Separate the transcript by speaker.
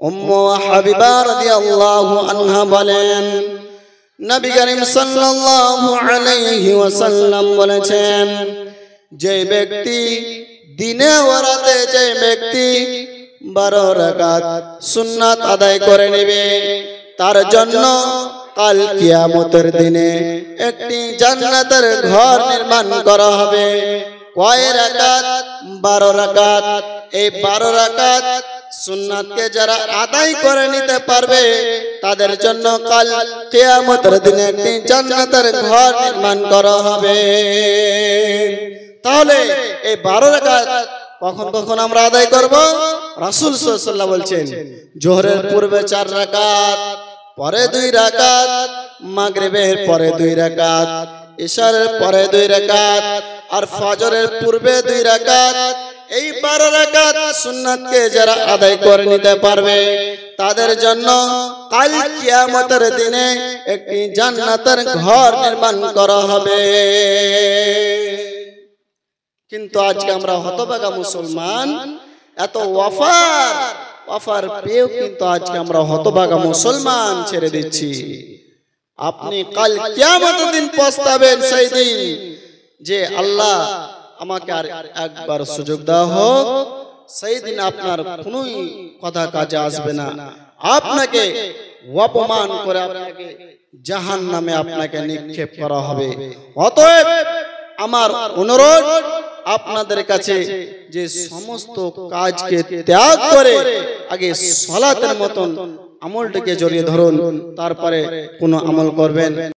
Speaker 1: উম্মু হাবিবা রাদিয়াল্লাহু আনহা বলেন, নবী করিম সাল্লাল্লাহু আলাইহি ওয়াসাল্লাম বলেছেন, যে ব্যক্তি দিনে ও রাতে যে ব্যক্তি 12 রাকাত সুন্নাত আদায় করে নেবে, তার জন্য কাল কিয়ামতের দিনে একটি জান্নাতের ঘর নির্মাণ করা হবে। কয় রাকাত? 12 রাকাত। এই 12 রাকাত সুন্নাতকে যারা আদায় করে নিতে পারবে, তাদের জন্য কাল কিয়ামতের দিনে একটি জান্নাতের ঘর নির্মাণ করা হবে। তাহলে এই 12 রাকাত কখন কখন আমরা আদায় করব? রাসূল সাল্লাল্লাহু আলাইহি ওয়াসাল্লাম বলছেন, জোহরের পূর্বে 4 রাকাত, পরে 2 রাকাত, মাগরিবের পরে 2 রাকাত, ইশারের পরে 2 রাকাত, আর ফজরের পূর্বে 2 রাকাত। এই 12 রাকাত সুন্নাতকে যারা আদায় করে নিতে পারবে, তাদের জন্য কাল কিয়ামতের দিনে একটি জান্নাতের ঘর নির্মাণ করা হবে। কিন্তু আজকে আমরা হতভাগা মুসলমান, এত ওয়াফার পেয়েও কিন্তু আজকে আমরা হতভাগা মুসলমান ছেড়ে দিচ্ছি। আপনি কাল কিয়ামতের দিন পস্তাবেন, সেই দিন যে আল্লাহ আমাকে আর একবার সুযোগ দেওয়া হোক। সেই দিন আপনার কোনোই কথা কাজে আসবে না, আপনাকে অপমান করে আপনাকে জাহান্নামে আপনাকে নিক্ষেপ করা হবে। অতএব আমার অনুরোধ আপনাদের কাছে, যে সমস্ত কাজকে ত্যাগ করে আগে সালাতের মতন আমলটাকে জড়িয়ে ধরুন, তারপরে কোনো আমল করবেন।